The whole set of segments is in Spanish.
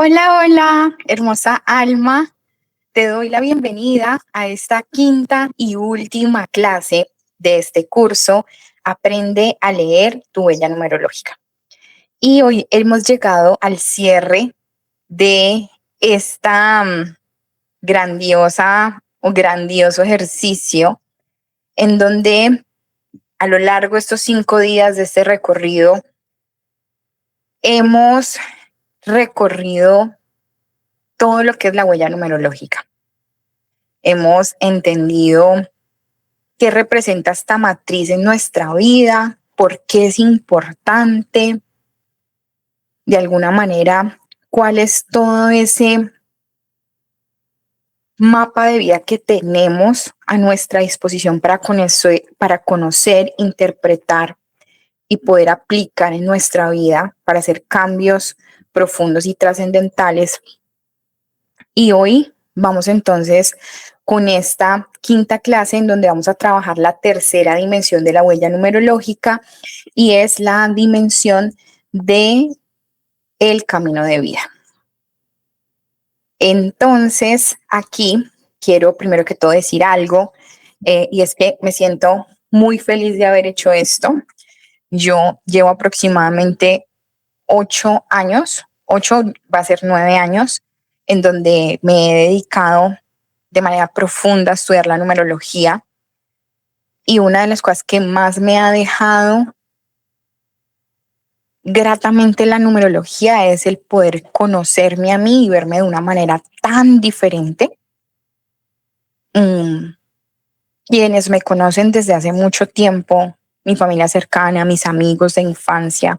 Hola, hola, hermosa alma. Te doy la bienvenida a esta quinta y última clase de este curso. Aprende a leer tu huella numerológica. Y hoy hemos llegado al cierre de esta grandiosa o grandioso ejercicio en donde a lo largo de estos 5 días de este recorrido hemos recorrido todo lo que es la huella numerológica. Hemos entendido qué representa esta matriz en nuestra vida, por qué es importante, de alguna manera, cuál es todo ese mapa de vida que tenemos a nuestra disposición para conocer, interpretar y poder aplicar en nuestra vida para hacer cambios profundos y trascendentales. Y hoy vamos entonces con esta quinta clase en donde vamos a trabajar la tercera dimensión de la huella numerológica y es la dimensión de el camino de vida. Entonces, aquí quiero primero que todo decir algo y es que me siento muy feliz de haber hecho esto. Yo llevo aproximadamente 8 años, 8 va a ser 9 años, en donde me he dedicado de manera profunda a estudiar la numerología. Y una de las cosas que más me ha dejado gratamente la numerología es el poder conocerme a mí y verme de una manera tan diferente. Quienes me conocen desde hace mucho tiempo, mi familia cercana, mis amigos de infancia,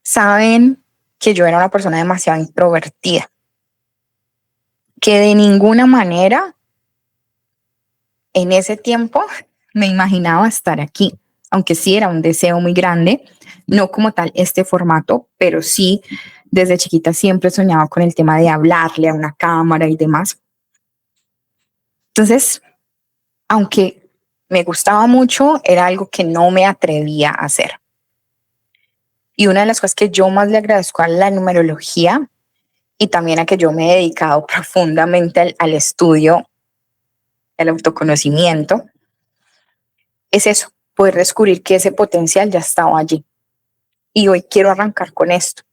saben que yo era una persona demasiado introvertida, que de ninguna manera en ese tiempo me imaginaba estar aquí, aunque sí era un deseo muy grande, no como tal este formato, pero sí desde chiquita siempre soñaba con el tema de hablarle a una cámara y demás. Entonces, aunque me gustaba mucho, era algo que no me atrevía a hacer. Y una de las cosas que yo más le agradezco a la numerología y también a que yo me he dedicado profundamente al estudio, al autoconocimiento, es eso, poder descubrir que ese potencial ya estaba allí. Y hoy quiero arrancar con esto.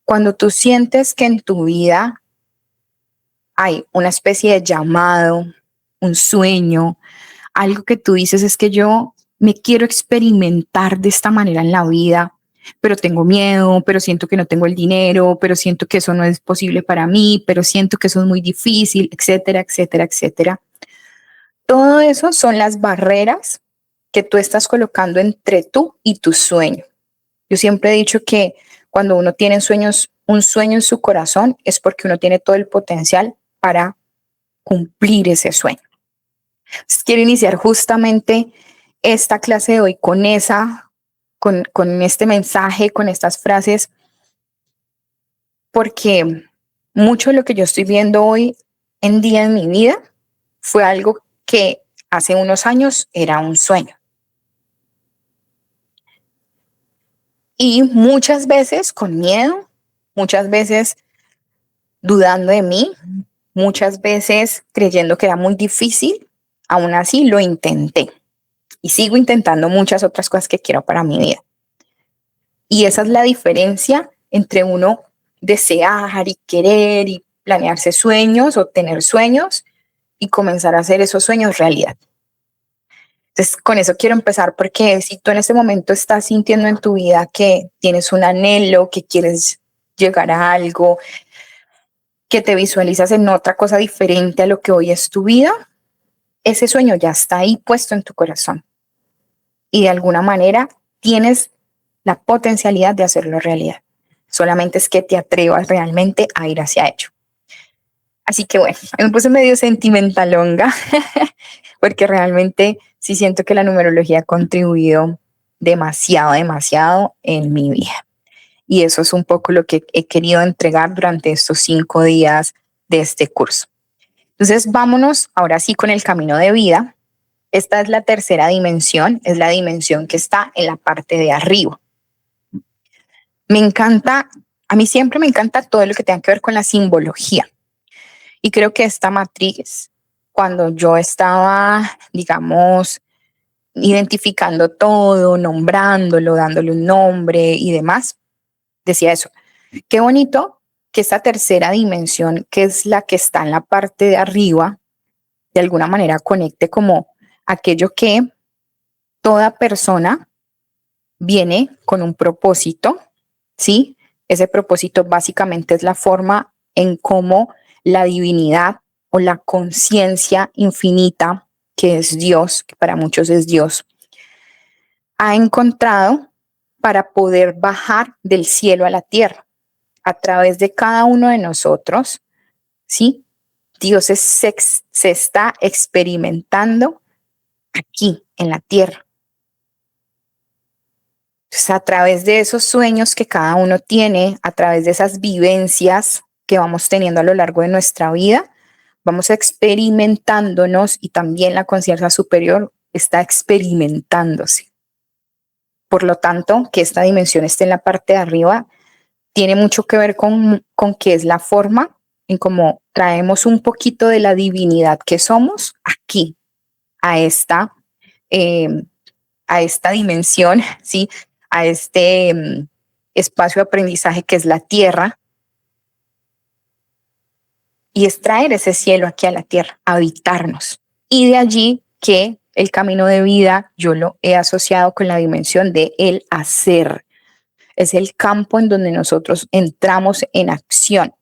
Cuando tú sientes que en tu vida hay una especie de llamado, un sueño, algo que tú dices es que yo me quiero experimentar de esta manera en la vida, pero tengo miedo, pero siento que no tengo el dinero, pero siento que eso no es posible para mí, pero siento que eso es muy difícil, etcétera, etcétera, etcétera. Todo eso son las barreras que tú estás colocando entre tú y tu sueño. Yo siempre he dicho que cuando uno tiene un sueño en su corazón es porque uno tiene todo el potencial para cumplir ese sueño. Entonces, quiero iniciar justamente esta clase de hoy con este mensaje, con estas frases, porque mucho de lo que yo estoy viendo hoy en día en mi vida fue algo que hace unos años era un sueño. Y muchas veces con miedo, muchas veces dudando de mí, muchas veces creyendo que era muy difícil, aún así lo intenté y sigo intentando muchas otras cosas que quiero para mi vida. Y esa es la diferencia entre uno desear y querer y planearse sueños o tener sueños y comenzar a hacer esos sueños realidad. Entonces, con eso quiero empezar porque si tú en este momento estás sintiendo en tu vida que tienes un anhelo, que quieres llegar a algo, que te visualizas en otra cosa diferente a lo que hoy es tu vida, ese sueño ya está ahí puesto en tu corazón. Y de alguna manera tienes la potencialidad de hacerlo realidad. Solamente es que te atrevas realmente a ir hacia ello. Así que bueno, me puse medio sentimentalonga porque realmente sí siento que la numerología ha contribuido demasiado, demasiado en mi vida. Y eso es un poco lo que he querido entregar durante estos 5 días de este curso. Entonces, vámonos ahora sí con el camino de vida. Esta es la tercera dimensión, es la dimensión que está en la parte de arriba. Me encanta A mí siempre me encanta todo lo que tenga que ver con la simbología. Y creo que esta matriz, cuando yo estaba, digamos, identificando todo, nombrándolo, dándole un nombre y demás, decía eso. Qué bonito que esta tercera dimensión, que es la que está en la parte de arriba, de alguna manera conecte como aquello que toda persona viene con un propósito, ¿sí? Ese propósito básicamente es la forma en cómo la divinidad o la conciencia infinita, que es Dios, que para muchos es Dios, ha encontrado para poder bajar del cielo a la tierra a través de cada uno de nosotros, ¿sí? Dios se está experimentando aquí en la tierra. Entonces, a través de esos sueños que cada uno tiene, a través de esas vivencias que vamos teniendo a lo largo de nuestra vida, vamos experimentándonos y también la conciencia superior está experimentándose. Por lo tanto, que esta dimensión esté en la parte de arriba tiene mucho que ver con qué es la forma en cómo traemos un poquito de la divinidad que somos aquí, a esta, eh, a esta dimensión, ¿sí? A este espacio de aprendizaje que es la tierra, y es traer ese cielo aquí a la tierra, habitarnos. Y de allí que el camino de vida yo lo he asociado con la dimensión de el hacer. Es el campo en donde nosotros entramos en acción.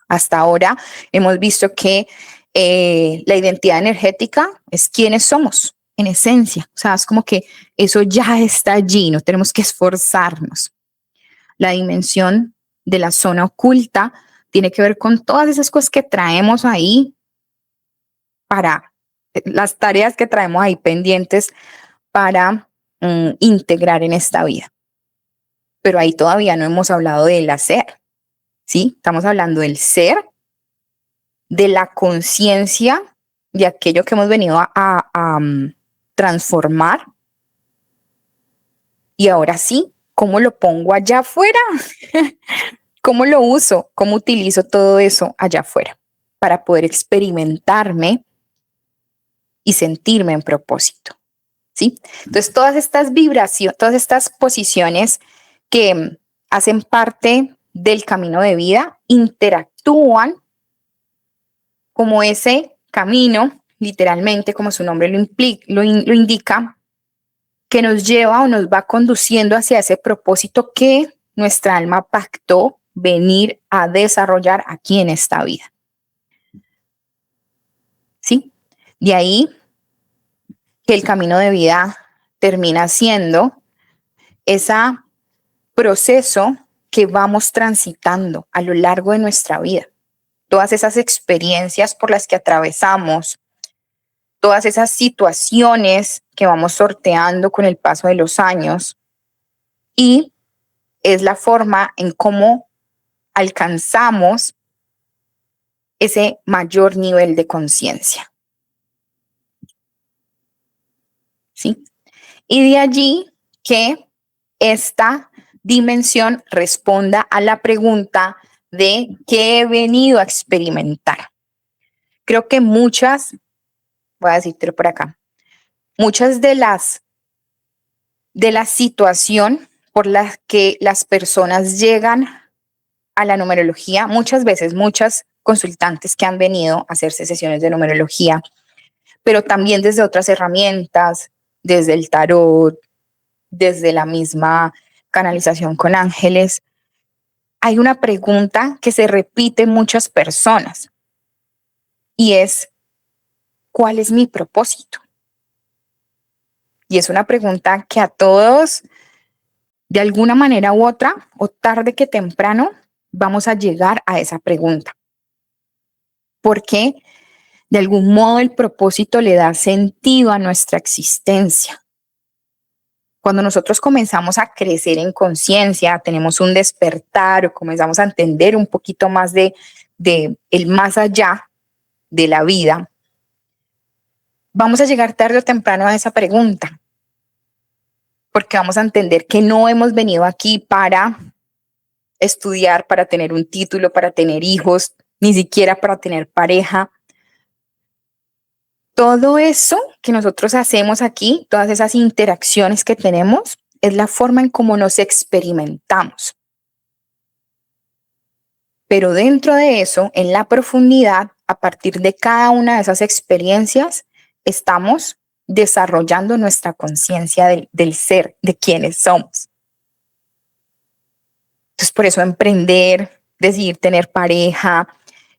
Hasta ahora hemos visto que la identidad energética es quiénes somos, en esencia. O sea, es como que eso ya está allí, no tenemos que esforzarnos. La dimensión de la zona oculta tiene que ver con todas esas cosas que traemos ahí para las tareas que traemos ahí pendientes para integrar en esta vida. Pero ahí todavía no hemos hablado del hacer, ¿sí? Estamos hablando del ser, de la conciencia, de aquello que hemos venido a transformar. Y ahora sí, ¿cómo lo pongo allá afuera? ¿Cómo lo uso? ¿Cómo utilizo todo eso allá afuera para poder experimentarme y sentirme en propósito? ¿Sí? Entonces, todas estas vibraciones, todas estas posiciones que hacen parte del camino de vida interactúan como ese camino, literalmente, como su nombre lo indica, que nos lleva o nos va conduciendo hacia ese propósito que nuestra alma pactó venir a desarrollar aquí en esta vida. ¿Sí? De ahí que el camino de vida termina siendo ese proceso que vamos transitando a lo largo de nuestra vida. Todas esas experiencias por las que atravesamos, todas esas situaciones que vamos sorteando con el paso de los años, y es la forma en cómo alcanzamos ese mayor nivel de conciencia. ¿Sí? Y de allí que esta dimensión responda a la pregunta de qué he venido a experimentar. Creo que muchas, voy a decírtelo por acá, muchas de la situación por las que las personas llegan a la numerología, muchas veces, muchas consultantes que han venido a hacerse sesiones de numerología, pero también desde otras herramientas, desde el tarot, desde la misma canalización con ángeles, hay una pregunta que se repite en muchas personas y es, ¿cuál es mi propósito? Y es una pregunta que a todos, de alguna manera u otra, o tarde que temprano, vamos a llegar a esa pregunta. Porque de algún modo el propósito le da sentido a nuestra existencia. Cuando nosotros comenzamos a crecer en conciencia, tenemos un despertar o comenzamos a entender un poquito más de el más allá de la vida, vamos a llegar tarde o temprano a esa pregunta, porque vamos a entender que no hemos venido aquí para estudiar para tener un título, para tener hijos, ni siquiera para tener pareja. Todo eso que nosotros hacemos aquí, todas esas interacciones que tenemos, es la forma en cómo nos experimentamos. Pero dentro de eso, en la profundidad, a partir de cada una de esas experiencias, estamos desarrollando nuestra conciencia del ser, de quiénes somos. Entonces, por eso emprender, decidir tener pareja,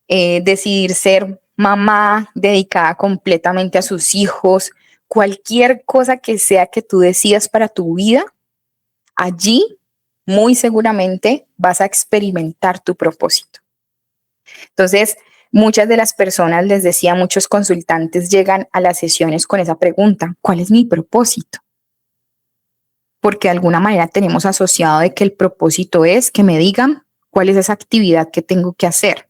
decidir ser mamá dedicada completamente a sus hijos, cualquier cosa que sea que tú decidas para tu vida, allí muy seguramente vas a experimentar tu propósito. Entonces, muchas de las personas, les decía, muchos consultantes llegan a las sesiones con esa pregunta: ¿cuál es mi propósito? Porque de alguna manera tenemos asociado de que el propósito es que me digan cuál es esa actividad que tengo que hacer,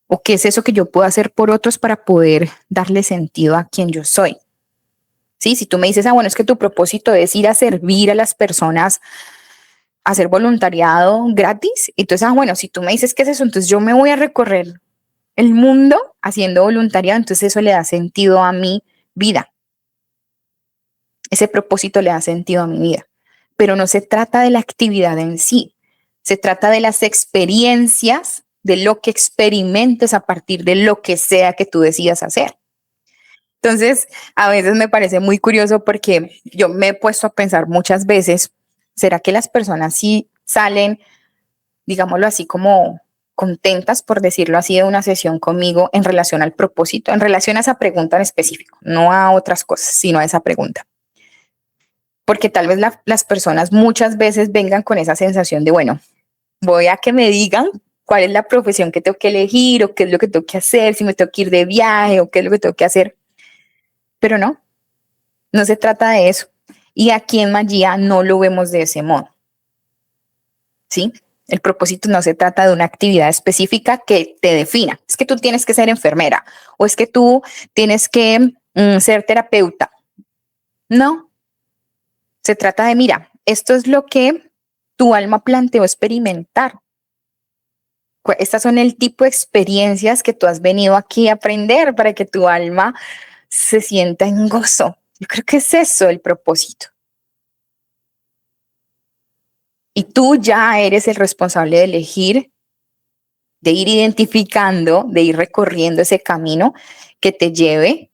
o qué es eso que yo puedo hacer por otros para poder darle sentido a quien yo soy. ¿Sí? Si tú me dices, bueno, es que tu propósito es ir a servir a las personas, a hacer voluntariado gratis, entonces, bueno, si tú me dices qué es eso, entonces yo me voy a recorrer el mundo haciendo voluntariado, entonces eso le da sentido a mi vida. Ese propósito le da sentido a mi vida. Pero no se trata de la actividad en sí, se trata de las experiencias, de lo que experimentes a partir de lo que sea que tú decidas hacer. Entonces, a veces me parece muy curioso porque yo me he puesto a pensar muchas veces, ¿será que las personas sí salen, digámoslo así, como contentas, por decirlo así, de una sesión conmigo en relación al propósito, en relación a esa pregunta en específico, no a otras cosas, sino a esa pregunta? Porque tal vez las personas muchas veces vengan con esa sensación de, bueno, voy a que me digan cuál es la profesión que tengo que elegir o qué es lo que tengo que hacer, si me tengo que ir de viaje o qué es lo que tengo que hacer. Pero no, no se trata de eso. Y aquí en Magia no lo vemos de ese modo. ¿Sí? El propósito no se trata de una actividad específica que te defina. Es que tú tienes que ser enfermera o es que tú tienes que ser terapeuta. No, se trata de, mira, esto es lo que tu alma planteó experimentar. Estas son el tipo de experiencias que tú has venido aquí a aprender para que tu alma se sienta en gozo. Yo creo que es eso el propósito. Y tú ya eres el responsable de elegir, de ir identificando, de ir recorriendo ese camino que te lleve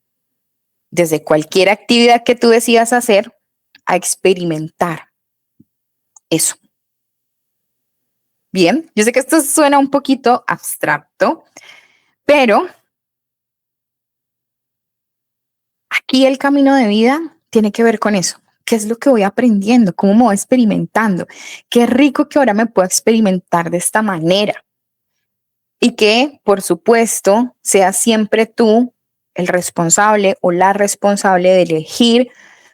desde cualquier actividad que tú decidas hacer a experimentar eso. Bien, yo sé que esto suena un poquito abstracto, pero aquí el camino de vida tiene que ver con eso. ¿Qué es lo que voy aprendiendo? ¿Cómo me voy experimentando? Qué rico que ahora me pueda experimentar de esta manera. Y que, por supuesto, seas siempre tú el responsable o la responsable de elegir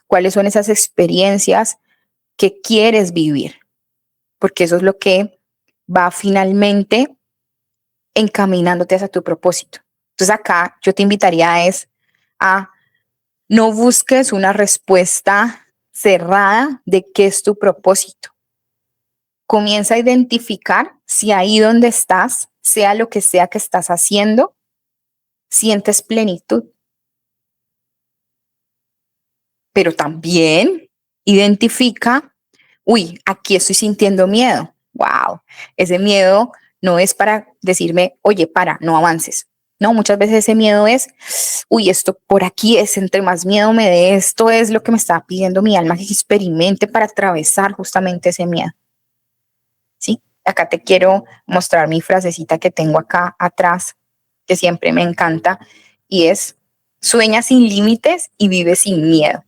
cuáles son esas experiencias que quieres vivir, porque eso es lo que va finalmente encaminándote hacia tu propósito. Entonces acá yo te invitaría a no busques una respuesta cerrada de qué es tu propósito. Comienza a identificar si ahí donde estás, sea lo que sea que estás haciendo, sientes plenitud. Pero también identifica, aquí estoy sintiendo miedo. Wow, ese miedo no es para decirme, oye, no avances. No, muchas veces ese miedo es, esto por aquí es, entre más miedo me dé, esto es lo que me está pidiendo mi alma que experimente para atravesar justamente ese miedo. ¿Sí? Acá te quiero mostrar mi frasecita que tengo acá atrás, que siempre me encanta, y es: sueña sin límites y vive sin miedo.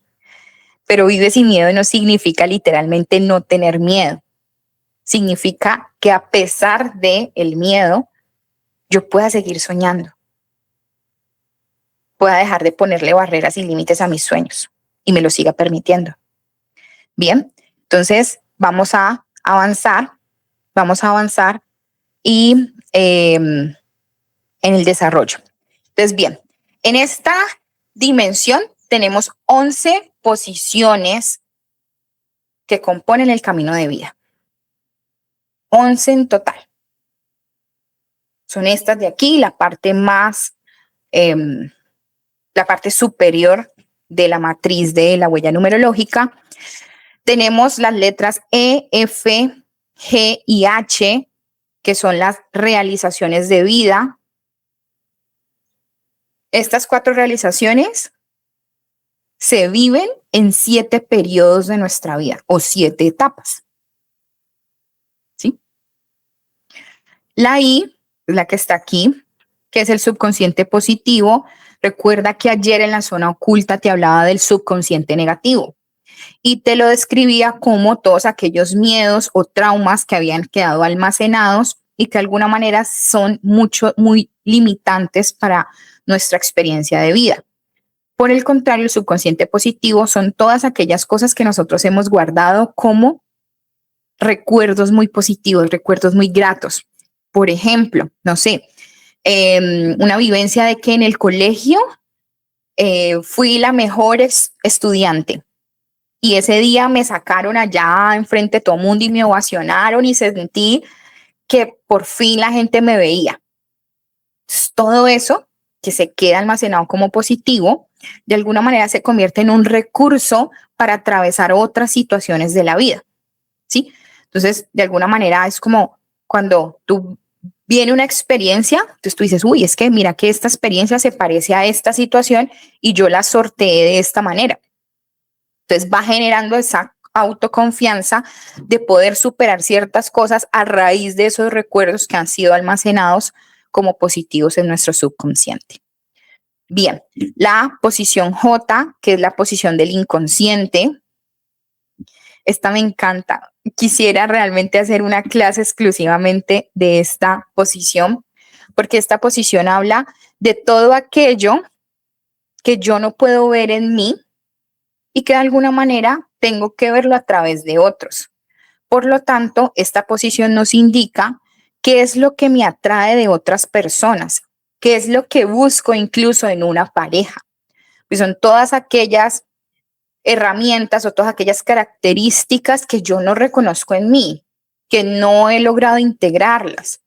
Pero vive sin miedo no significa literalmente no tener miedo. Significa que a pesar de el miedo, yo pueda seguir soñando, pueda dejar de ponerle barreras y límites a mis sueños y me lo siga permitiendo. Bien, entonces vamos a avanzar y en el desarrollo. Entonces, bien, en esta dimensión tenemos 11 posiciones que componen el camino de vida. 11 en total. Son estas de aquí, la parte más, la parte superior de la matriz de la huella numerológica. Tenemos las letras E, F, G y H, que son las realizaciones de vida. Estas 4 realizaciones se viven en 7 periodos de nuestra vida o 7 etapas. ¿Sí? La I, la que está aquí, que es el subconsciente positivo. Recuerda que ayer en la zona oculta te hablaba del subconsciente negativo y te lo describía como todos aquellos miedos o traumas que habían quedado almacenados y que de alguna manera son muy limitantes para nuestra experiencia de vida. Por el contrario, el subconsciente positivo son todas aquellas cosas que nosotros hemos guardado como recuerdos muy positivos, recuerdos muy gratos. Por ejemplo, no sé, una vivencia de que en el colegio fui la mejor estudiante y ese día me sacaron allá enfrente de todo el mundo y me ovacionaron y sentí que por fin la gente me veía. Entonces, todo eso que se queda almacenado como positivo, de alguna manera se convierte en un recurso para atravesar otras situaciones de la vida, ¿sí? Entonces, de alguna manera es como cuando tú viene una experiencia, entonces tú dices, uy, es que mira que esta experiencia se parece a esta situación y yo la sorteé de esta manera. Entonces va generando esa autoconfianza de poder superar ciertas cosas a raíz de esos recuerdos que han sido almacenados como positivos en nuestro subconsciente. Bien, la posición J, que es la posición del inconsciente. Esta me encanta. Quisiera realmente hacer una clase exclusivamente de esta posición, porque esta posición habla de todo aquello que yo no puedo ver en mí y que de alguna manera tengo que verlo a través de otros. Por lo tanto, esta posición nos indica qué es lo que me atrae de otras personas, qué es lo que busco incluso en una pareja. Pues son todas aquellas herramientas o todas aquellas características que yo no reconozco en mí, que no he logrado integrarlas.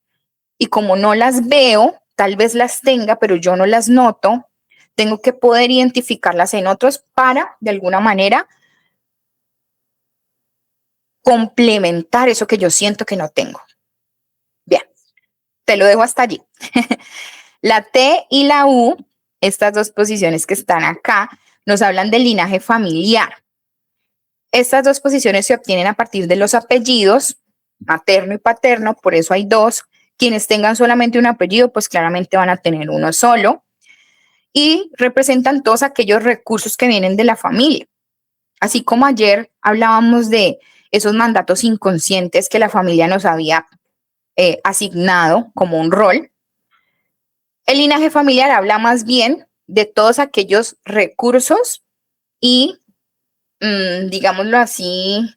Y como no las veo, tal vez las tenga, pero yo no las noto, tengo que poder identificarlas en otros para, de alguna manera, complementar eso que yo siento que no tengo. Bien, te lo dejo hasta allí. La T y la U, estas dos posiciones que están acá, nos hablan del linaje familiar. Estas dos posiciones se obtienen a partir de los apellidos, materno y paterno, por eso hay dos. Quienes tengan solamente un apellido, pues claramente van a tener uno solo. Y representan todos aquellos recursos que vienen de la familia. Así como ayer hablábamos de esos mandatos inconscientes que la familia nos había asignado como un rol, el linaje familiar habla más bien de todos aquellos recursos y, digámoslo así,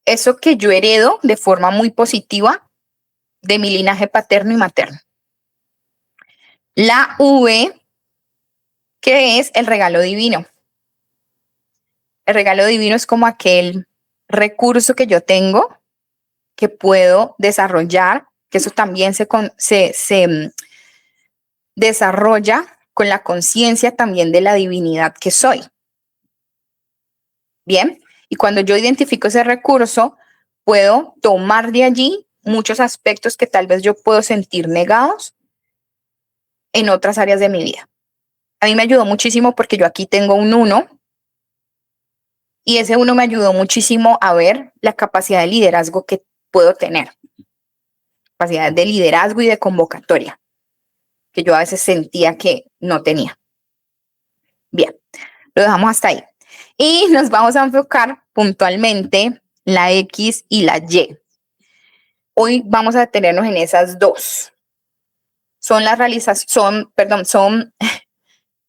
eso que yo heredo de forma muy positiva de mi linaje paterno y materno. La V, que es el regalo divino. El regalo divino es como aquel recurso que yo tengo que puedo desarrollar, que eso también se desarrolla con la conciencia también de la divinidad que soy. Bien, y cuando yo identifico ese recurso, puedo tomar de allí muchos aspectos que tal vez yo puedo sentir negados en otras áreas de mi vida. A mí me ayudó muchísimo porque yo aquí tengo un 1 y ese 1 me ayudó muchísimo a ver la capacidad de liderazgo que puedo tener. Capacidad de liderazgo y de convocatoria, que yo a veces sentía que no tenía. Bien, lo dejamos hasta ahí. Y nos vamos a enfocar puntualmente la X y la Y. Hoy vamos a detenernos en esas dos. Son las son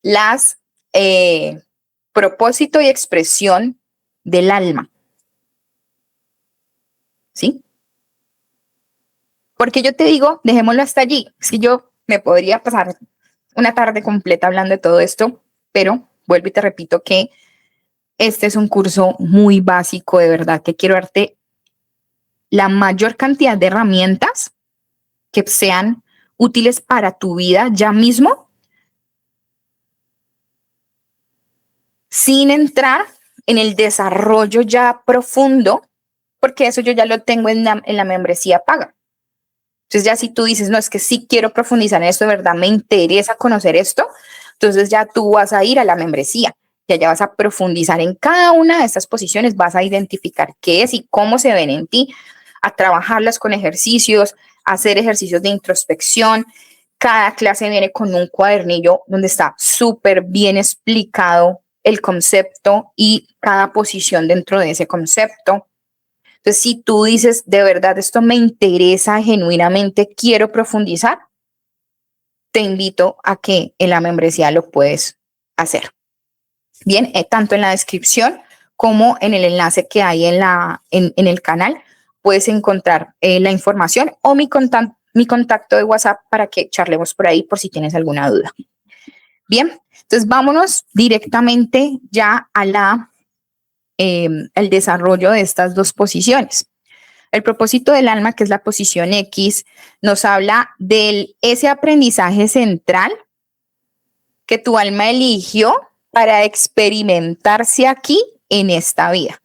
las propósito y expresión del alma. ¿Sí? Porque yo te digo, dejémoslo hasta allí. Si yo me podría pasar una tarde completa hablando de todo esto, pero vuelvo y te repito que este es un curso muy básico, de verdad, que quiero darte la mayor cantidad de herramientas que sean útiles para tu vida ya mismo, sin entrar en el desarrollo ya profundo, porque eso yo ya lo tengo en la membresía paga. Entonces ya si tú dices, no, es que sí quiero profundizar en esto, de verdad me interesa conocer esto, entonces ya tú vas a ir a la membresía, ya vas a profundizar en cada una de estas posiciones, vas a identificar qué es y cómo se ven en ti, a trabajarlas con ejercicios, a hacer ejercicios de introspección. Cada clase viene con un cuadernillo donde está súper bien explicado el concepto y cada posición dentro de ese concepto. Entonces, si tú dices, de verdad, esto me interesa genuinamente, quiero profundizar, te invito a que en la membresía lo puedes hacer. Bien, tanto en la descripción como en el enlace que hay en el canal, puedes encontrar la información o mi contacto de WhatsApp para que charlemos por ahí por si tienes alguna duda. Bien, entonces vámonos directamente ya a el desarrollo de estas dos posiciones. El propósito del alma, que es la posición X, nos habla de ese aprendizaje central que tu alma eligió para experimentarse aquí en esta vida.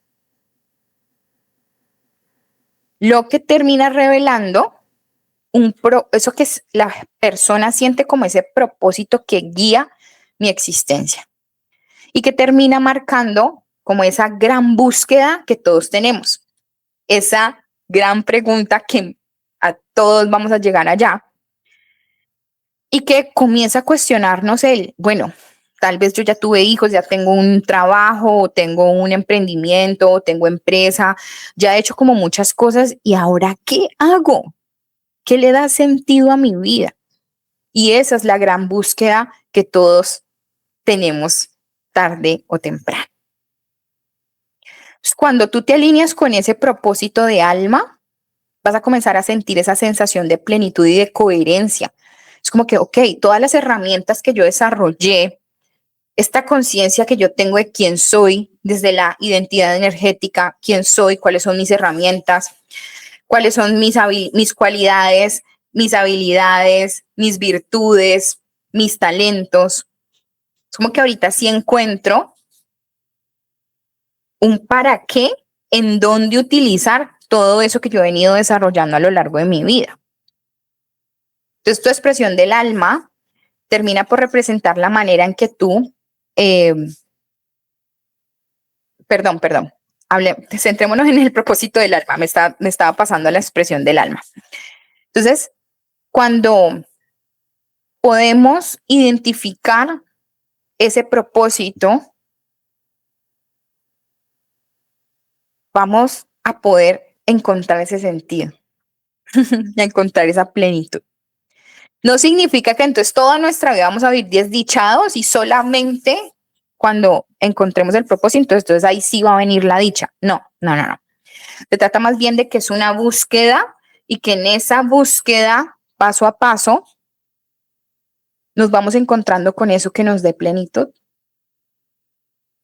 Lo que termina revelando eso que la persona siente como ese propósito que guía mi existencia y que termina marcando como esa gran búsqueda que todos tenemos, esa gran pregunta que a todos vamos a llegar allá y que comienza a cuestionarnos bueno, tal vez yo ya tuve hijos, ya tengo un trabajo, tengo un emprendimiento, tengo empresa, ya he hecho como muchas cosas y ahora ¿qué hago? ¿Qué le da sentido a mi vida? Y esa es la gran búsqueda que todos tenemos tarde o temprano. Cuando tú te alineas con ese propósito de alma, vas a comenzar a sentir esa sensación de plenitud y de coherencia. Es como que, ok, todas las herramientas que yo desarrollé, esta conciencia que yo tengo de quién soy, desde la identidad energética, quién soy, cuáles son mis herramientas, cuáles son mis cualidades, mis habilidades, mis virtudes, mis talentos. Es como que ahorita sí encuentro un para qué, en dónde utilizar todo eso que yo he venido desarrollando a lo largo de mi vida. Entonces, tu expresión del alma termina por representar la manera en que tú, centrémonos en el propósito del alma, me estaba pasando a la expresión del alma. Entonces, cuando podemos identificar ese propósito, vamos a poder encontrar ese sentido, a encontrar esa plenitud. No significa que entonces toda nuestra vida vamos a vivir desdichados y solamente cuando encontremos el propósito, entonces ahí sí va a venir la dicha. No. Se trata más bien de que es una búsqueda y que en esa búsqueda, paso a paso, nos vamos encontrando con eso que nos dé plenitud.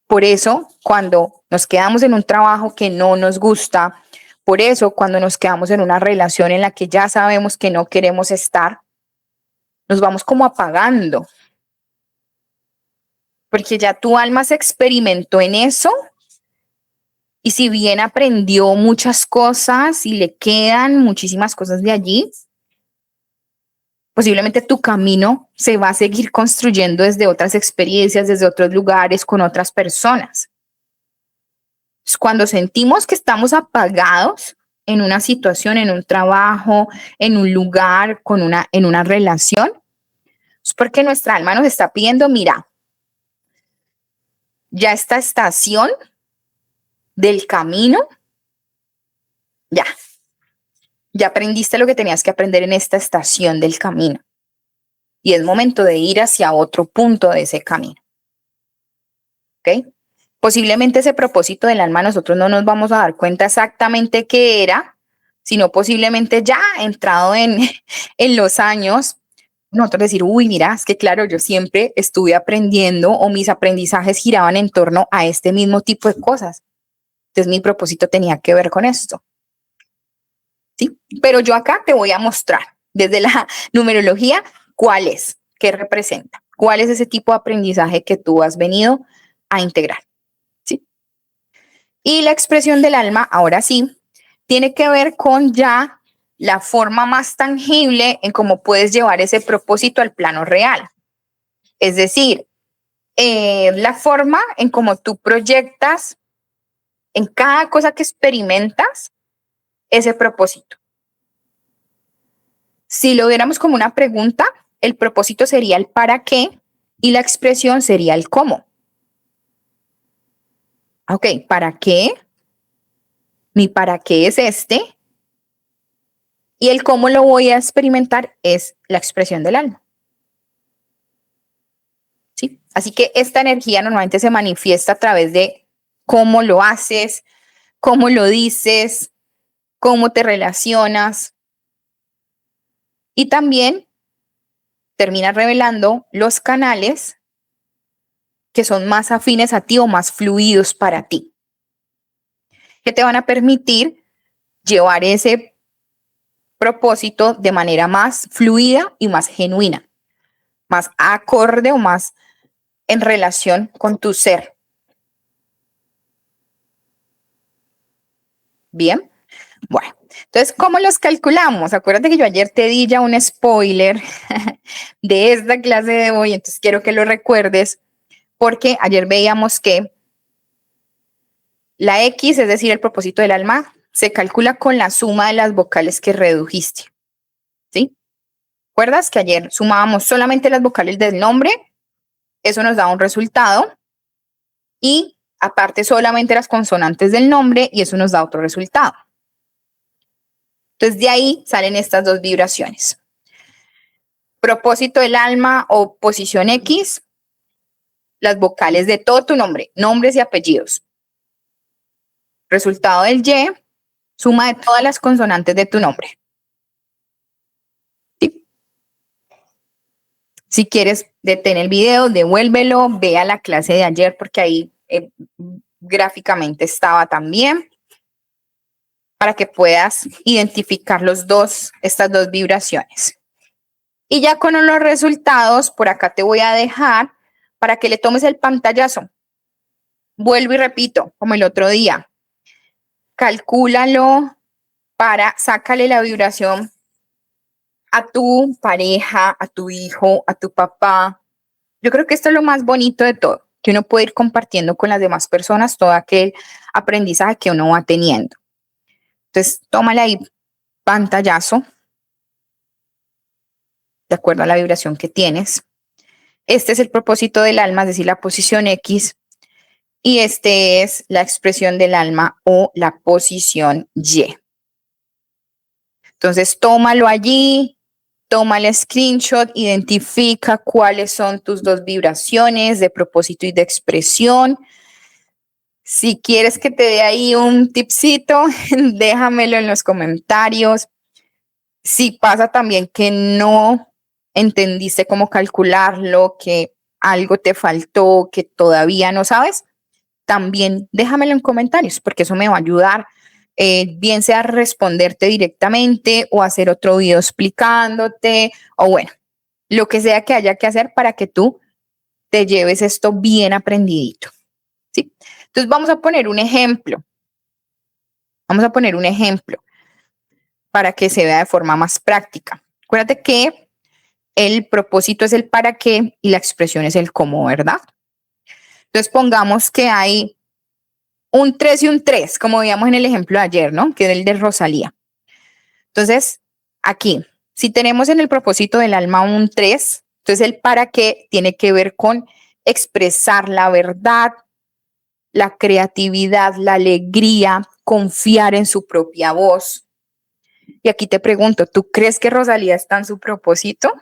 Por eso, cuando nos quedamos en un trabajo que no nos gusta, por eso, cuando nos quedamos en una relación en la que ya sabemos que no queremos estar, nos vamos como apagando. Porque ya tu alma se experimentó en eso y si bien aprendió muchas cosas y le quedan muchísimas cosas de allí, posiblemente tu camino se va a seguir construyendo desde otras experiencias, desde otros lugares, con otras personas. Cuando sentimos que estamos apagados en una situación, en un trabajo, en un lugar, en una relación, es porque nuestra alma nos está pidiendo, mira, ya esta estación del camino, ya aprendiste lo que tenías que aprender en esta estación del camino. Y es momento de ir hacia otro punto de ese camino. ¿Ok? Posiblemente ese propósito del alma nosotros no nos vamos a dar cuenta exactamente qué era, sino posiblemente ya entrado en los años, nosotros decir, uy, mira, es que claro, yo siempre estuve aprendiendo o mis aprendizajes giraban en torno a este mismo tipo de cosas. Entonces mi propósito tenía que ver con esto. ¿sí? Pero yo acá te voy a mostrar desde la numerología cuál es, qué representa, cuál es ese tipo de aprendizaje que tú has venido a integrar, ¿sí? Y la expresión del alma, ahora sí, tiene que ver con ya la forma más tangible en cómo puedes llevar ese propósito al plano real. Es decir, la forma en cómo tú proyectas en cada cosa que experimentas ese propósito. Si lo viéramos como una pregunta, el propósito sería el para qué y la expresión sería el cómo. Ok, ¿para qué? Mi para qué es este y el cómo lo voy a experimentar es la expresión del alma. ¿Sí? Así que esta energía normalmente se manifiesta a través de cómo lo haces, cómo lo dices, cómo te relacionas y también termina revelando los canales que son más afines a ti o más fluidos para ti, que te van a permitir llevar ese propósito de manera más fluida y más genuina, más acorde o más en relación con tu ser. Bien, bueno, entonces, ¿cómo los calculamos? Acuérdate que yo ayer te di ya un spoiler de esta clase de hoy, entonces quiero que lo recuerdes porque ayer veíamos que la X, es decir, el propósito del alma, se calcula con la suma de las vocales que redujiste. ¿Sí? ¿Recuerdas que ayer sumábamos solamente las vocales del nombre? Eso nos da un resultado. Y aparte solamente las consonantes del nombre y eso nos da otro resultado. Entonces de ahí salen estas dos vibraciones. Propósito del alma o posición X, las vocales de todo tu nombre, nombres y apellidos. Resultado del Y, suma de todas las consonantes de tu nombre. ¿Sí? Si quieres, detén el video, devuélvelo, ve a la clase de ayer porque ahí gráficamente estaba también para que puedas identificar estas dos vibraciones. Y ya con los resultados, por acá te voy a dejar para que le tomes el pantallazo. Vuelvo y repito, como el otro día. Calcúlalo sácale la vibración a tu pareja, a tu hijo, a tu papá. Yo creo que esto es lo más bonito de todo, que uno puede ir compartiendo con las demás personas todo aquel aprendizaje que uno va teniendo. Entonces, tómale ahí pantallazo, de acuerdo a la vibración que tienes. Este es el propósito del alma, es decir, la posición X, y este es la expresión del alma o la posición Y. Entonces, tómalo allí, toma el screenshot, identifica cuáles son tus dos vibraciones de propósito y de expresión. Si quieres que te dé ahí un tipcito, déjamelo en los comentarios. Si pasa también que no entendiste cómo calcularlo, que algo te faltó, que todavía no sabes, también déjamelo en comentarios porque eso me va a ayudar, bien sea responderte directamente o hacer otro video explicándote o bueno, lo que sea que haya que hacer para que tú te lleves esto bien aprendidito. ¿Sí? Entonces vamos a poner un ejemplo. Vamos a poner un ejemplo para que se vea de forma más práctica. Acuérdate que el propósito es el para qué y la expresión es el cómo, ¿verdad? Entonces pongamos que hay un 3 y un 3, como veíamos en el ejemplo de ayer, ¿no? Que era el de Rosalía. Entonces, aquí, si tenemos en el propósito del alma un 3, entonces el para qué tiene que ver con expresar la verdad, la creatividad, la alegría, confiar en su propia voz. Y aquí te pregunto, ¿tú crees que Rosalía está en su propósito?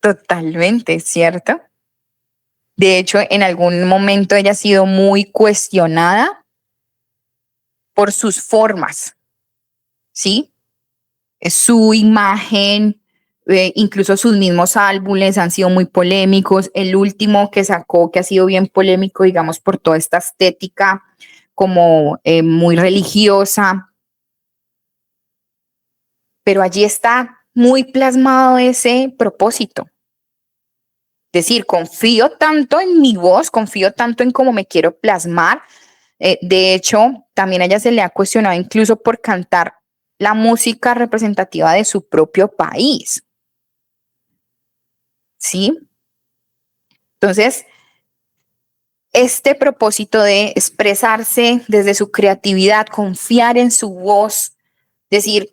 Totalmente, ¿cierto? De hecho, en algún momento ella ha sido muy cuestionada por sus formas, ¿sí? Su imagen, incluso sus mismos álbumes han sido muy polémicos. El último que sacó, que ha sido bien polémico, digamos, por toda esta estética como muy religiosa. pero allí está muy plasmado ese propósito. Es decir, confío tanto en mi voz, confío tanto en cómo me quiero plasmar. De hecho, también a ella se le ha cuestionado incluso por cantar la música representativa de su propio país. ¿Sí? Entonces, este propósito de expresarse desde su creatividad, confiar en su voz, decir,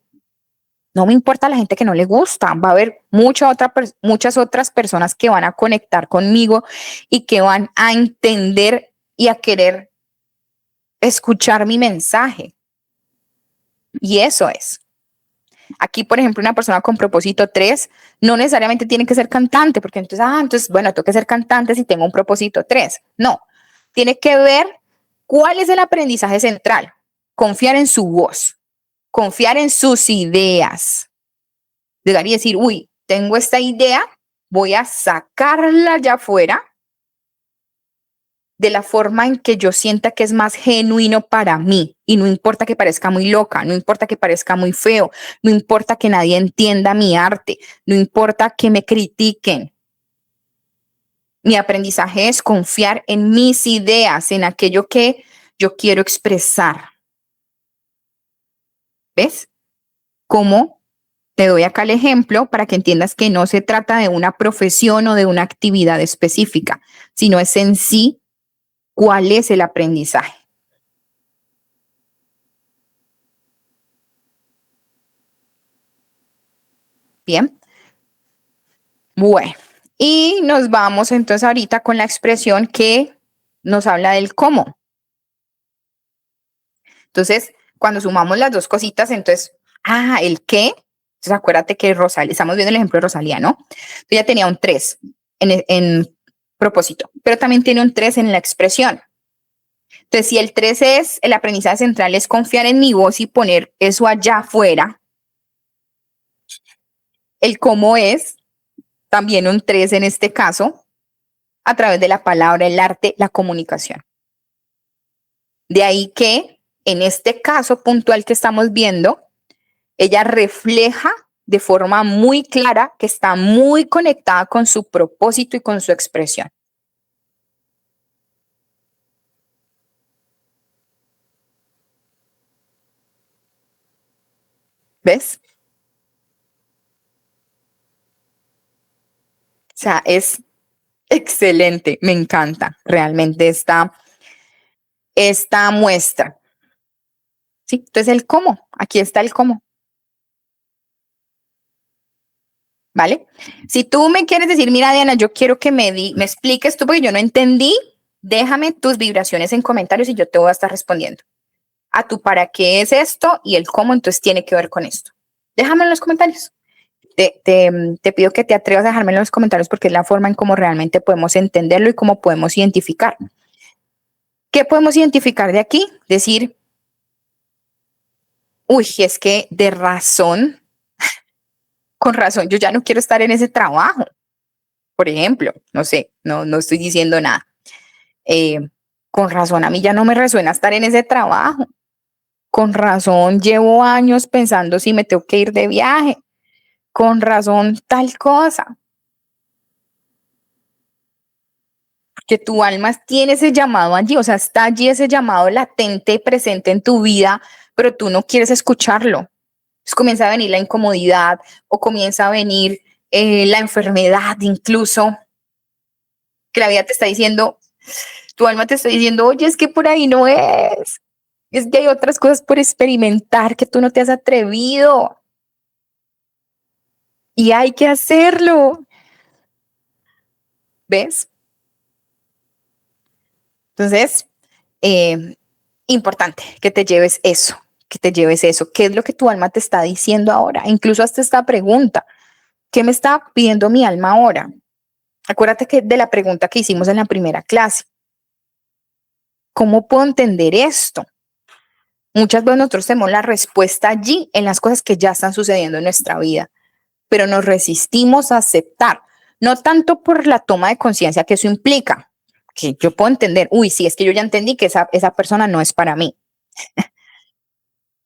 no me importa la gente que no le gusta, va a haber muchas otras personas que van a conectar conmigo y que van a entender y a querer escuchar mi mensaje. Y eso es. Aquí, por ejemplo, una persona con propósito 3 no necesariamente tiene que ser cantante, porque entonces, bueno, tengo que ser cantante si tengo un propósito 3. No, tiene que ver cuál es el aprendizaje central. Confiar en su voz, confiar en sus ideas. Llegar y decir, uy, tengo esta idea, voy a sacarla allá afuera de la forma en que yo sienta que es más genuino para mí. Y no importa que parezca muy loca, no importa que parezca muy feo, no importa que nadie entienda mi arte, no importa que me critiquen. Mi aprendizaje es confiar en mis ideas, en aquello que yo quiero expresar. ¿Ves? ¿Cómo? Te doy acá el ejemplo para que entiendas que no se trata de una profesión o de una actividad específica, sino es en sí cuál es el aprendizaje. Bien. Bueno, y nos vamos entonces ahorita con la expresión que nos habla del cómo. Entonces, cuando sumamos las dos cositas, entonces, el qué. Entonces, acuérdate que Rosalía, estamos viendo el ejemplo de Rosalía, ¿no? Entonces, ella tenía un 3 en propósito, pero también tiene un 3 en la expresión. Entonces, si el 3 es, el aprendizaje central es confiar en mi voz y poner eso allá afuera, el cómo es también un 3 en este caso, a través de la palabra, el arte, la comunicación. De ahí que en este caso puntual que estamos viendo, ella refleja de forma muy clara que está muy conectada con su propósito y con su expresión. ¿Ves? O sea, es excelente, me encanta realmente esta muestra. ¿Sí? Entonces el cómo, aquí está el cómo. ¿Vale? Si tú me quieres decir, mira, Diana, yo quiero que me expliques tú porque yo no entendí, déjame tus vibraciones en comentarios y yo te voy a estar respondiendo. A tu para qué es esto y el cómo entonces tiene que ver con esto. Déjame en los comentarios. Te pido que te atrevas a dejarme en los comentarios porque es la forma en cómo realmente podemos entenderlo y cómo podemos identificar. ¿Qué podemos identificar de aquí? Decir, uy, es que de razón, con razón, yo ya no quiero estar en ese trabajo. Por ejemplo, no sé, no estoy diciendo nada. Con razón, a mí ya no me resuena estar en ese trabajo. Con razón, llevo años pensando si me tengo que ir de viaje. Con razón, tal cosa. Que tu alma tiene ese llamado allí, o sea, está allí ese llamado latente, presente en tu vida, pero tú no quieres escucharlo. Entonces comienza a venir la incomodidad o comienza a venir la enfermedad incluso, que la vida te está diciendo, tu alma te está diciendo, oye, es que por ahí no es que hay otras cosas por experimentar que tú no te has atrevido y hay que hacerlo, ¿ves? Entonces, importante que te lleves eso, que te lleves eso. ¿Qué es lo que tu alma te está diciendo ahora? Incluso hasta esta pregunta, ¿qué me está pidiendo mi alma ahora? Acuérdate que de la pregunta que hicimos en la primera clase, ¿cómo puedo entender esto? Muchas veces nosotros tenemos la respuesta allí en las cosas que ya están sucediendo en nuestra vida, pero nos resistimos a aceptar, no tanto por la toma de conciencia que eso implica, que yo puedo entender, uy, sí, es que yo ya entendí que esa persona no es para mí.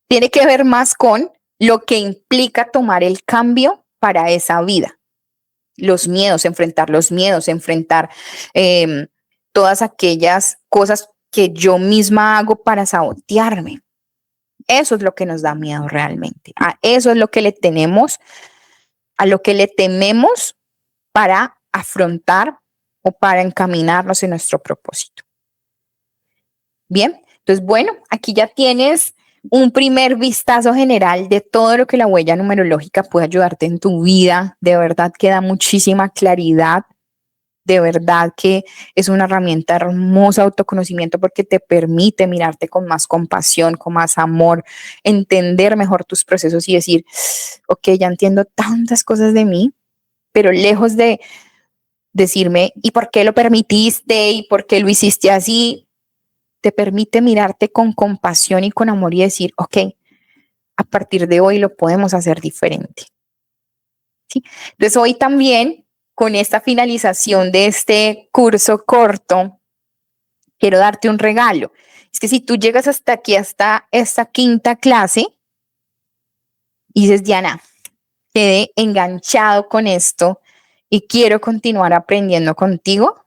Tiene que ver más con lo que implica tomar el cambio para esa vida. Los miedos, enfrentar todas aquellas cosas que yo misma hago para sabotearme. Eso es lo que nos da miedo realmente. A eso es lo que le tenemos, a lo que le tememos para afrontar o para encaminarnos en nuestro propósito. Bien, entonces bueno, aquí ya tienes un primer vistazo general de todo lo que la huella numerológica puede ayudarte en tu vida. De verdad que da muchísima claridad. De verdad que es una herramienta hermosa de autoconocimiento porque te permite mirarte con más compasión, con más amor, entender mejor tus procesos y decir, ok, ya entiendo tantas cosas de mí, pero lejos de decirme, ¿y por qué lo permitiste? ¿Y por qué lo hiciste así? Te permite mirarte con compasión y con amor y decir, ok, a partir de hoy lo podemos hacer diferente. ¿Sí? Entonces hoy también, con esta finalización de este curso corto, quiero darte un regalo. Es que si tú llegas hasta aquí, hasta esta quinta clase, y dices, Diana, quedé enganchado con esto y quiero continuar aprendiendo contigo,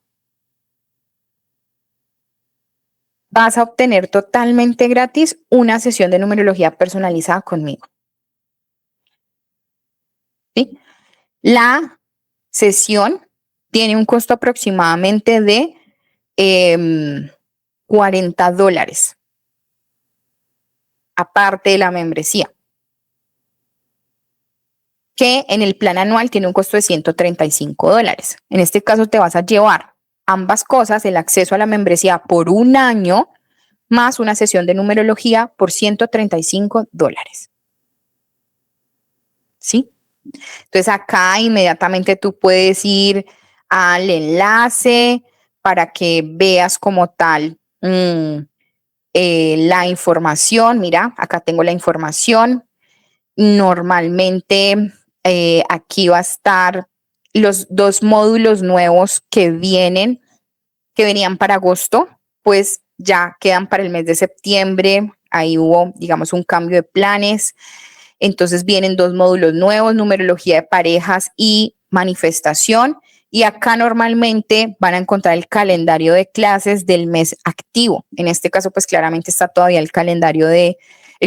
vas a obtener totalmente gratis una sesión de numerología personalizada conmigo. ¿Sí? La sesión tiene un costo aproximadamente de $40, aparte de la membresía, que en el plan anual tiene un costo de $135. En este caso te vas a llevar ambas cosas, el acceso a la membresía por un año, más una sesión de numerología por $135. ¿Sí? Entonces acá inmediatamente tú puedes ir al enlace para que veas como tal la información. Mira, acá tengo la información. Normalmente aquí va a estar los 2 módulos nuevos que venían para agosto, pues ya quedan para el mes de septiembre. Ahí hubo, digamos, un cambio de planes. Entonces vienen 2 módulos nuevos, numerología de parejas y manifestación. Y acá normalmente van a encontrar el calendario de clases del mes activo. En este caso, pues claramente está todavía el calendario el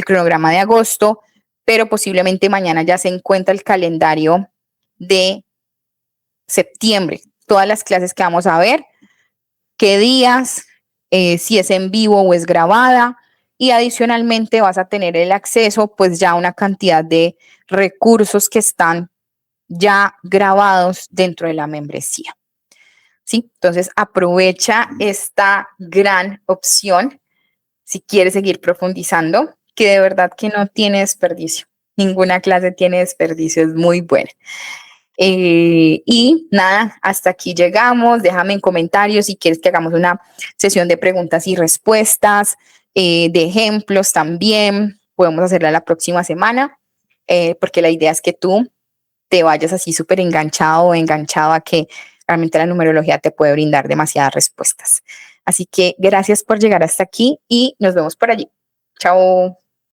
cronograma de agosto, pero posiblemente mañana ya se encuentra el calendario de septiembre. Todas las clases que vamos a ver, qué días, si es en vivo o es grabada, y adicionalmente vas a tener el acceso pues ya a una cantidad de recursos que están ya grabados dentro de la membresía. ¿Sí? Entonces aprovecha esta gran opción si quieres seguir profundizando, que de verdad que no tiene desperdicio. Ninguna clase tiene desperdicio, es muy buena. Y nada, hasta aquí llegamos. Déjame en comentarios si quieres que hagamos una sesión de preguntas y respuestas, de ejemplos también. Podemos hacerla la próxima semana, porque la idea es que tú te vayas así súper enganchado o enganchado a que realmente la numerología te puede brindar demasiadas respuestas. Así que gracias por llegar hasta aquí y nos vemos por allí. Chao.